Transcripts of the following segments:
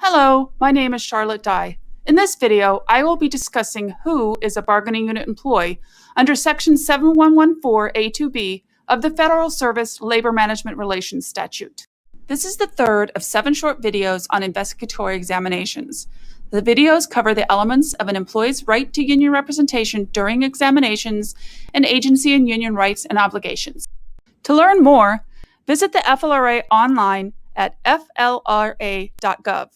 Hello, my name is Charlotte Dye. In this video, I will be discussing who is a bargaining unit employee under Section 7114A2B of the Federal Service Labor Management Relations Statute. This is the third of 7 short videos on investigatory examinations. The videos cover the elements of an employee's right to union representation during examinations and agency and union rights and obligations. To learn more, visit the FLRA online at FLRA.gov.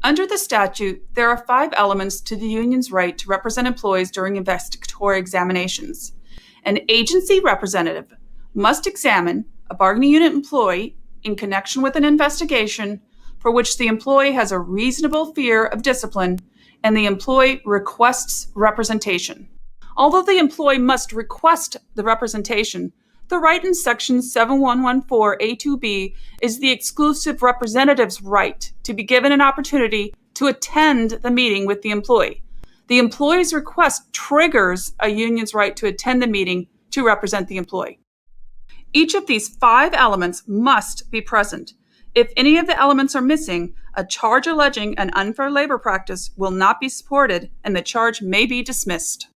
Under the statute, there are 5 elements to the union's right to represent employees during investigatory examinations. An agency representative must examine a bargaining unit employee in connection with an investigation for which the employee has a reasonable fear of discipline and the employee requests representation. Although the employee must request the representation, the right in Section 7114A2B is the exclusive representative's right to be given an opportunity to attend the meeting with the employee. The employee's request triggers a union's right to attend the meeting to represent the employee. Each of these 5 elements must be present. If any of the elements are missing, a charge alleging an unfair labor practice will not be supported and the charge may be dismissed.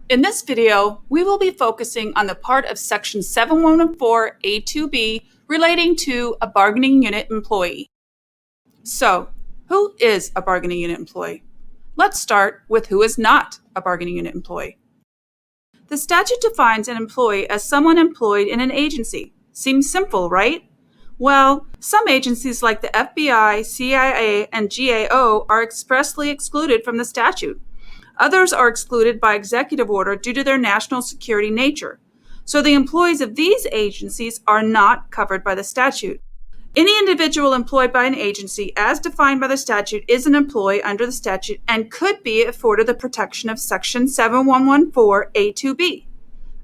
In this video, we will be focusing on the part of Section 7114A2B relating to a bargaining unit employee. So, who is a bargaining unit employee? Let's start with who is not a bargaining unit employee. The statute defines an employee as someone employed in an agency. Seems simple, right? Well, some agencies like the FBI, CIA, and GAO are expressly excluded from the statute. Others are excluded by executive order due to their national security nature. So the employees of these agencies are not covered by the statute. Any individual employed by an agency as defined by the statute is an employee under the statute and could be afforded the protection of Section 7114A2B.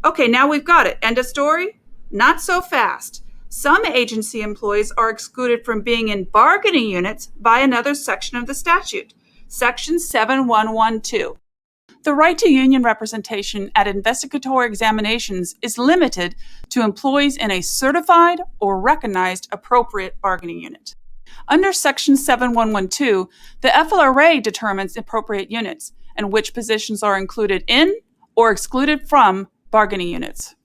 Okay, now we've got it. End of story? Not so fast. Some agency employees are excluded from being in bargaining units by another section of the statute, Section 7112. The right to union representation at investigatory examinations is limited to employees in a certified or recognized appropriate bargaining unit. Under Section 7112, the FLRA determines appropriate units and which positions are included in or excluded from bargaining units.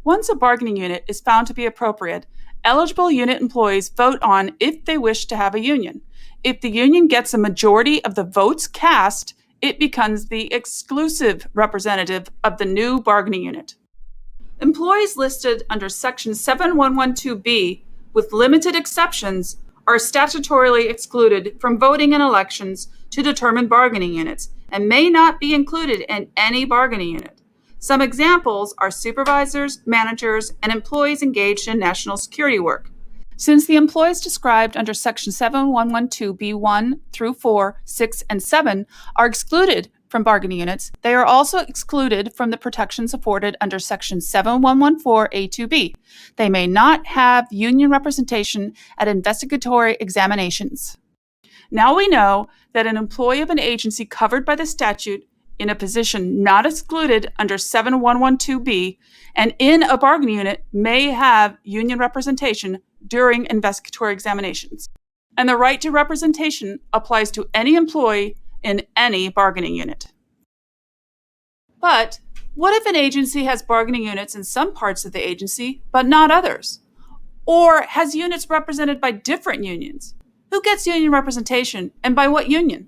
Once a bargaining unit is found to be appropriate, eligible unit employees vote on if they wish to have a union. If the union gets a majority of the votes cast, it becomes the exclusive representative of the new bargaining unit. Employees listed under Section 7112B, with limited exceptions, are statutorily excluded from voting in elections to determine bargaining units and may not be included in any bargaining unit. Some examples are supervisors, managers, and employees engaged in national security work. Since the employees described under Section 7112B1 through 4, 6, and 7 are excluded from bargaining units, they are also excluded from the protections afforded under Section 7114A2B. They may not have union representation at investigatory examinations. Now we know that an employee of an agency covered by the statute in a position not excluded under 7112B and in a bargaining unit may have union representation during investigatory examinations. And the right to representation applies to any employee in any bargaining unit. But what if an agency has bargaining units in some parts of the agency, but not others? Or has units represented by different unions? Who gets union representation and by what union?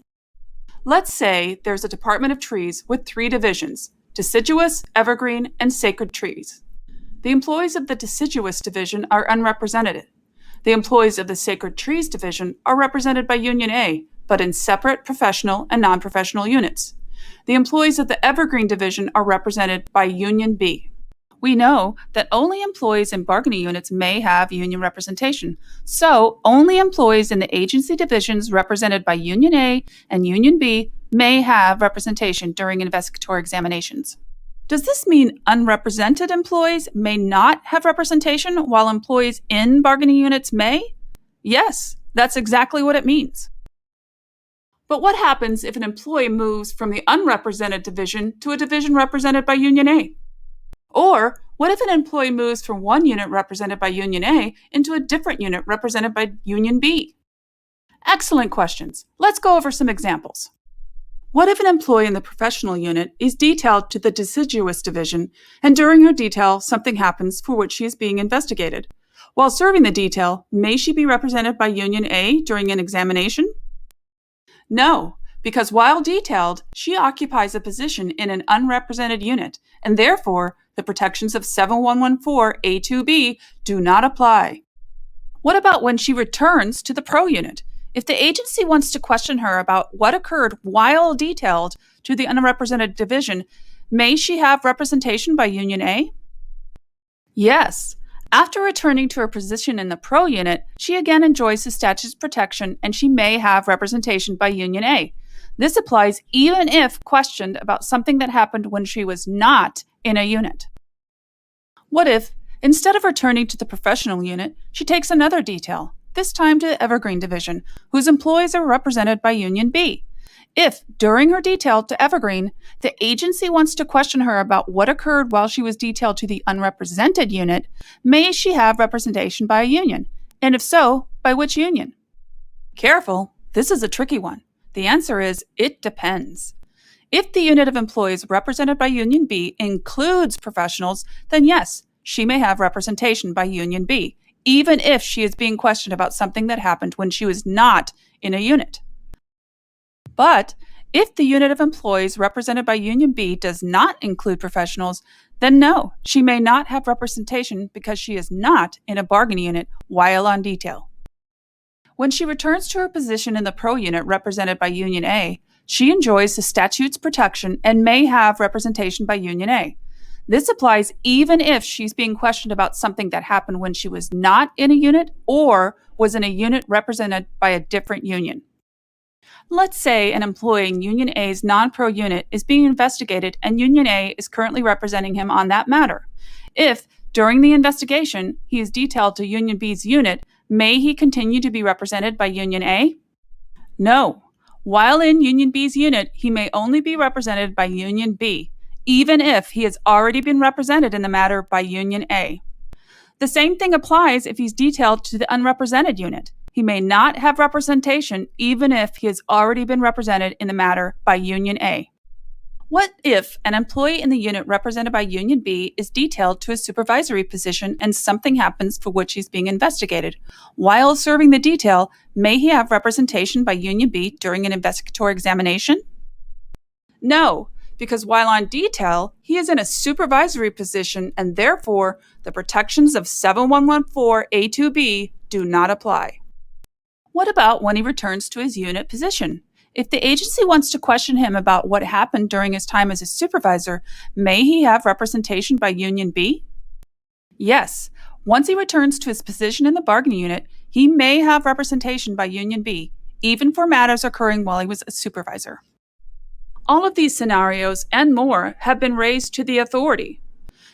Let's say there's a department of trees with 3 divisions: deciduous, evergreen, and sacred trees. The employees of the deciduous division are unrepresented. The employees of the sacred trees division are represented by Union A, but in separate professional and non-professional units. The employees of the evergreen division are represented by Union B. We know that only employees in bargaining units may have union representation, so only employees in the agency divisions represented by Union A and Union B may have representation during investigatory examinations. Does this mean unrepresented employees may not have representation while employees in bargaining units may? Yes, that's exactly what it means. But what happens if an employee moves from the unrepresented division to a division represented by Union A? Or what if an employee moves from one unit represented by Union A into a different unit represented by Union B? Excellent questions. Let's go over some examples. What if an employee in the professional unit is detailed to the deciduous division, and during her detail, something happens for which she is being investigated? While serving the detail, may she be represented by Union A during an examination? No, because while detailed, she occupies a position in an unrepresented unit, and therefore, the protections of 7114A2B do not apply. What about when she returns to the pro unit? If the agency wants to question her about what occurred while detailed to the unrepresented division, may she have representation by Union A? Yes. After returning to her position in the pro unit, she again enjoys the statute's protection and she may have representation by Union A. This applies even if questioned about something that happened when she was not in a unit. What if, instead of returning to the professional unit, she takes another detail, this time to the Evergreen Division, whose employees are represented by Union B? If, during her detail to Evergreen, the agency wants to question her about what occurred while she was detailed to the unrepresented unit, may she have representation by a union? And if so, by which union? Careful, this is a tricky one. The answer is, it depends. If the unit of employees represented by Union B includes professionals, then yes, she may have representation by Union B, even if she is being questioned about something that happened when she was not in a unit. But if the unit of employees represented by Union B does not include professionals, then no, she may not have representation because she is not in a bargaining unit while on detail. When she returns to her position in the pro unit represented by Union A, she enjoys the statute's protection and may have representation by Union A. This applies even if she's being questioned about something that happened when she was not in a unit or was in a unit represented by a different union. Let's say an employee in Union A's non-pro unit is being investigated and Union A is currently representing him on that matter. If, during the investigation, he is detailed to Union B's unit, may he continue to be represented by Union A? No. While in Union B's unit, he may only be represented by Union B, even if he has already been represented in the matter by Union A. The same thing applies if he's detailed to the unrepresented unit. He may not have representation even if he has already been represented in the matter by Union A. What if an employee in the unit represented by Union B is detailed to a supervisory position and something happens for which he's being investigated? While serving the detail, may he have representation by Union B during an investigatory examination? No, because while on detail, he is in a supervisory position and therefore the protections of 7114A2B do not apply. What about when he returns to his unit position? If the agency wants to question him about what happened during his time as a supervisor, may he have representation by Union B? Yes. Once he returns to his position in the bargaining unit, he may have representation by Union B, even for matters occurring while he was a supervisor. All of these scenarios and more have been raised to the authority.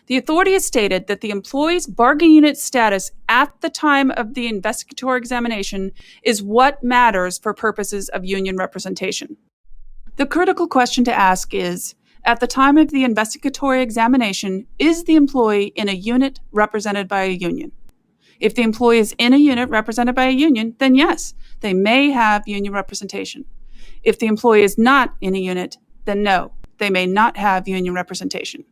The authority has stated that the employee's bargaining unit status at the time of the investigatory examination is what matters for purposes of union representation. The critical question to ask is, at the time of the investigatory examination, is the employee in a unit represented by a union? If the employee is in a unit represented by a union, then yes, they may have union representation. If the employee is not in a unit, then no, they may not have union representation.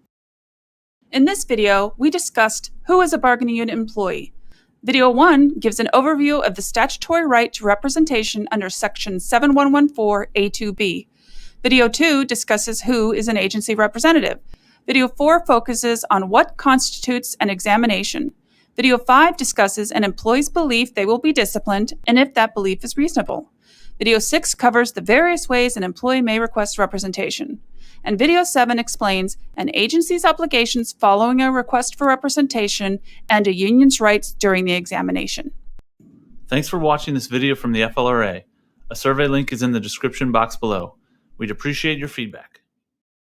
In this video, we discussed who is a bargaining unit employee. Video 1 gives an overview of the statutory right to representation under Section 7114A2B. Video 2 discusses who is an agency representative. Video 4 focuses on what constitutes an examination. Video 5 discusses an employee's belief they will be disciplined and if that belief is reasonable. Video 6 covers the various ways an employee may request representation. And Video 7 explains an agency's obligations following a request for representation and a union's rights during the examination. Thanks for watching this video from the FLRA. A survey link is in the description box below. We'd appreciate your feedback.